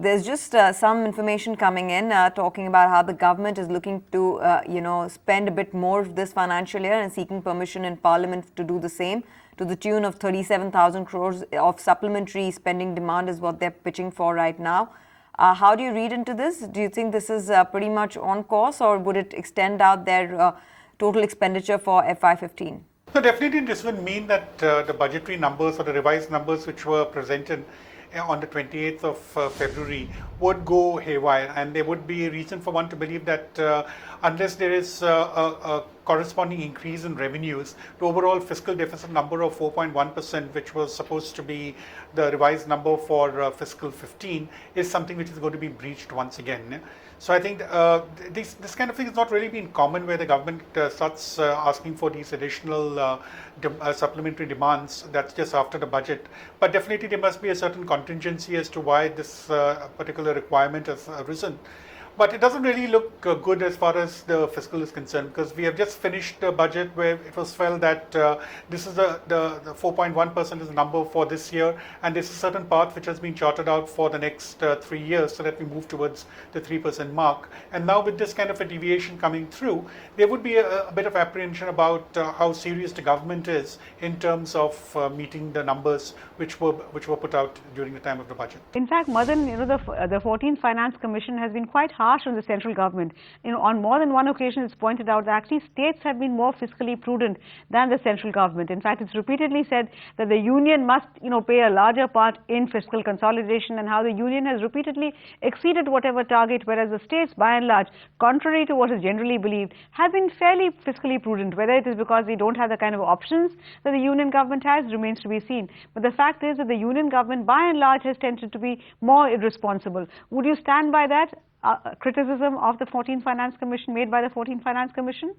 there's just some information coming in talking about how the government is looking to, spend a bit more this financial year and seeking permission in Parliament to do the same, to the tune of 37,000 crores of supplementary spending demand is what they're pitching for right now. How do you read into this? Do you think this is pretty much on course, or would it extend out their total expenditure for FY15? So definitely this will mean that the budgetary numbers or the revised numbers which were presented on the 28th of February would go haywire, and there would be a reason for one to believe that unless there is a corresponding increase in revenues, the overall fiscal deficit number of 4.1%, which was supposed to be the revised number for fiscal 15, is something which is going to be breached once again. So I think this kind of thing has not really been common, where the government starts asking for these additional supplementary demands. That's just after the budget. But definitely there must be a certain contingency as to why this particular requirement has arisen. But it doesn't really look good as far as the fiscal is concerned, because we have just finished the budget where it was felt that this is the 4.1% is the number for this year, and there's a certain path which has been charted out for the next 3 years so that we move towards the 3% mark. And now with this kind of a deviation coming through, there would be a bit of apprehension about how serious the government is in terms of meeting the numbers which were put out during the time of the budget. In fact, Madan, the 14th Finance Commission has been quite harsh on the central government. On more than one occasion, it's pointed out that actually states have been more fiscally prudent than the central government. In fact, it's repeatedly said that the union must, pay a larger part in fiscal consolidation, and how the union has repeatedly exceeded whatever target, whereas the states, by and large, contrary to what is generally believed, have been fairly fiscally prudent. Whether it is because they don't have the kind of options that the union government has remains to be seen. But the fact is that the union government, by and large, has tended to be more irresponsible. Would you stand by that criticism of the 14th Finance Commission made by the 14th Finance Commission?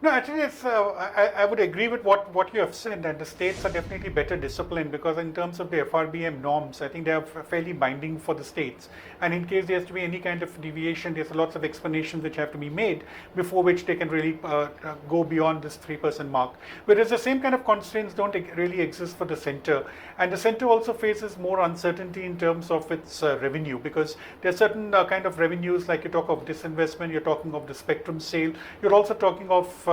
No, actually, I would agree with what you have said, that the states are definitely better disciplined, because in terms of the FRBM norms, I think they are fairly binding for the states. And in case there has to be any kind of deviation, there's lots of explanations which have to be made before which they can really go beyond this 3% mark. Whereas the same kind of constraints don't really exist for the center. And the center also faces more uncertainty in terms of its revenue, because there are certain kind of revenues, like you talk of disinvestment, you're talking of the spectrum sale, you're also talking of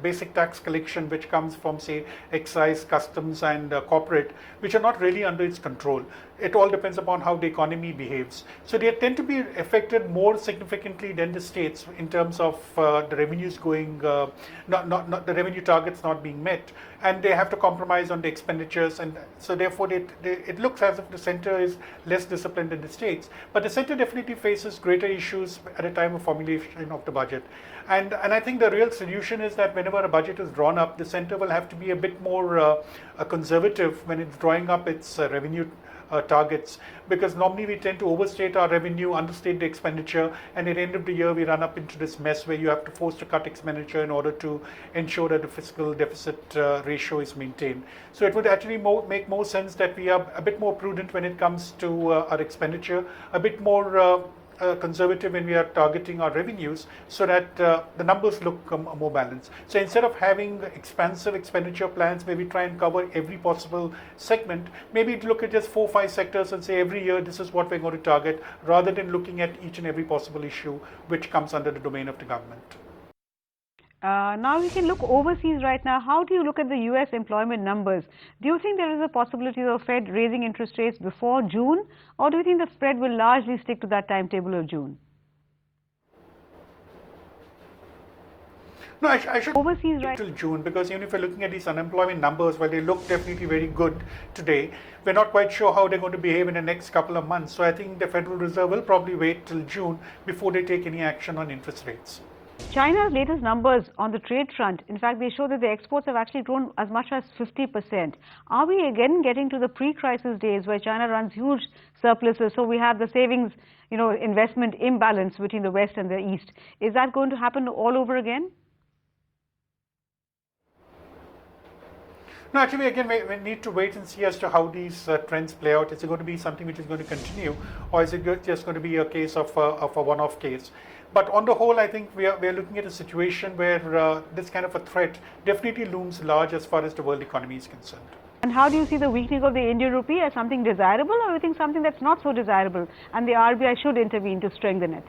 basic tax collection, which comes from, say, excise, customs and corporate, which are not really under its control. It all depends upon how the economy behaves. So they tend to be affected more significantly than the states in terms of the revenues going, not the revenue targets not being met, and they have to compromise on the expenditures, and so therefore it looks as if the center is less disciplined than the states. But the center definitely faces greater issues at a time of formulation of the budget. And I think the real solution is that whenever a budget is drawn up, the center will have to be a bit more conservative when it's drawing up its revenue targets, because normally we tend to overstate our revenue, understate the expenditure, and at the end of the year we run up into this mess where you have to force to cut expenditure in order to ensure that the fiscal deficit ratio is maintained. So it would actually make more sense that we are a bit more prudent when it comes to our expenditure, a bit more conservative when we are targeting our revenues, so that the numbers look more balanced. So instead of having expansive expenditure plans where we try and cover every possible segment, maybe look at just 4 or 5 sectors and say every year this is what we're going to target, rather than looking at each and every possible issue which comes under the domain of the government. Now we can look overseas right now. How do you look at the US employment numbers? Do you think there is a possibility of Fed raising interest rates before June, or do you think the Fed will largely stick to that timetable of June? No, I should overseas right till June, because even if we're looking at these unemployment numbers, while they look definitely very good today, we're not quite sure how they're going to behave in the next couple of months. So I think the Federal Reserve will probably wait till June before they take any action on interest rates. China's latest numbers on the trade front, in fact, they show that the exports have actually grown as much as 50%. Are we again getting to the pre-crisis days where China runs huge surpluses? So we have the savings, investment imbalance between the West and the East. Is that going to happen all over again? No, actually, again, we need to wait and see as to how these trends play out. Is it going to be something which is going to continue, or is it just going to be a case of a one-off case? But on the whole, I think we are looking at a situation where this kind of a threat definitely looms large as far as the world economy is concerned. And And how do you see the weakening of the Indian rupee as something desirable, or you think something that's not so desirable and the RBI should intervene to strengthen it?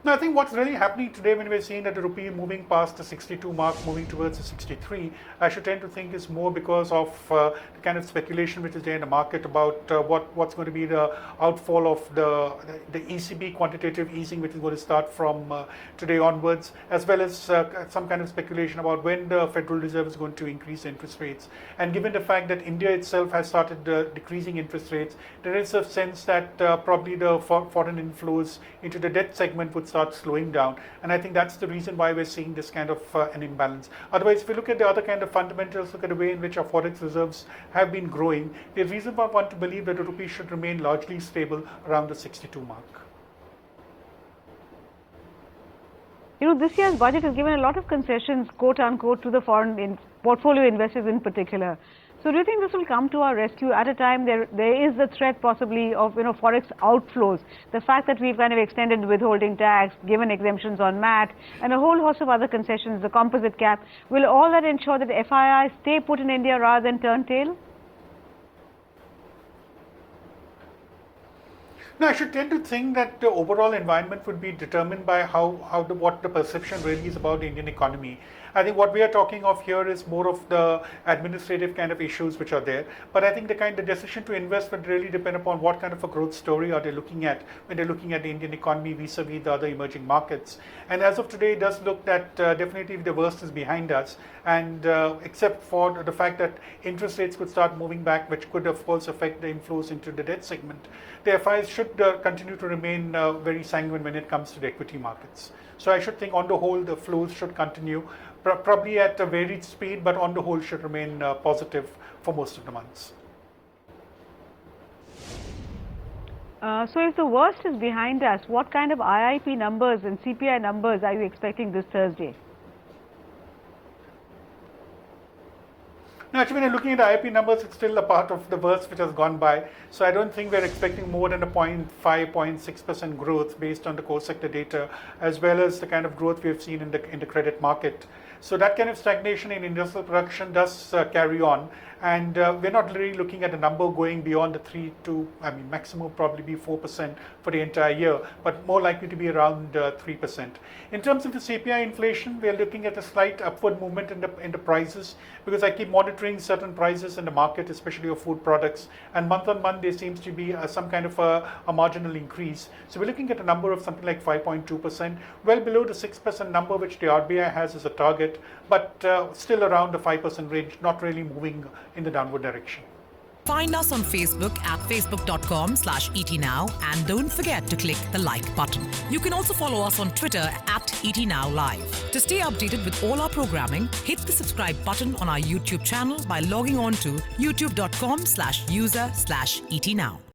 No, I think what's really happening today when we're seeing that the rupee moving past the 62 mark, moving towards the 63, I should tend to think is more because of the kind of speculation which is there in the market about what's going to be the outfall of the ECB quantitative easing, which is going to start from today onwards, as well as some kind of speculation about when the Federal Reserve is going to increase interest rates. And given the fact that India itself has started decreasing interest rates, there is a sense that probably the foreign inflows into the debt segment would start slowing down, and I think that's the reason why we're seeing this kind of an imbalance. Otherwise, if we look at the other kind of fundamentals, look at the way in which our forex reserves have been growing, there's reason for one to believe that the rupee should remain largely stable around the 62 mark. You know, this year's budget has given a lot of concessions, quote unquote, to the foreign portfolio investors in particular. So do you think this will come to our rescue at a time there is the threat possibly of, you know, forex outflows? The fact that we've kind of extended withholding tax, given exemptions on MAT, and a whole host of other concessions, the composite cap, will all that ensure that FIIs stay put in India rather than turn tail? No, I should tend to think that the overall environment would be determined by what the perception really is about the Indian economy. I think what we are talking of here is more of the administrative kind of issues which are there. But I think the decision to invest would really depend upon what kind of a growth story are they looking at when they're looking at the Indian economy vis-a-vis the other emerging markets. And as of today, it does look that definitely the worst is behind us. And except for the fact that interest rates could start moving back, which could of course affect the inflows into the debt segment, the FIs should continue to remain very sanguine when it comes to the equity markets. So I should think on the whole the flows should continue, probably at a varied speed, but on the whole should remain positive for most of the months. So if the worst is behind us, what kind of IIP numbers and CPI numbers are you expecting this Thursday? No, actually, when you're looking at the IIP numbers, it's still a part of the worst which has gone by. So I don't think we're expecting more than a 0.5, 0.6% growth based on the core sector data, as well as the kind of growth we have seen in the credit market. So that kind of stagnation in industrial production does carry on. And we're not really looking at a number going beyond the 3 to, maximum probably be 4% for the entire year, but more likely to be around 3%. In terms of the CPI inflation, we're looking at a slight upward movement in the prices, because I keep monitoring certain prices in the market, especially of food products, and month on month there seems to be some kind of a marginal increase. So we're looking at a number of something like 5.2%, well below the 6% number which the RBI has as a target, but still around the 5% range, not really moving in the downward direction. Find us on Facebook at facebook.com/ETNow, and don't forget to click the like button. You can also follow us on Twitter at ETNowLive. To stay updated with all our programming, hit the subscribe button on our YouTube channel by logging on to youtube.com/user/ETNow.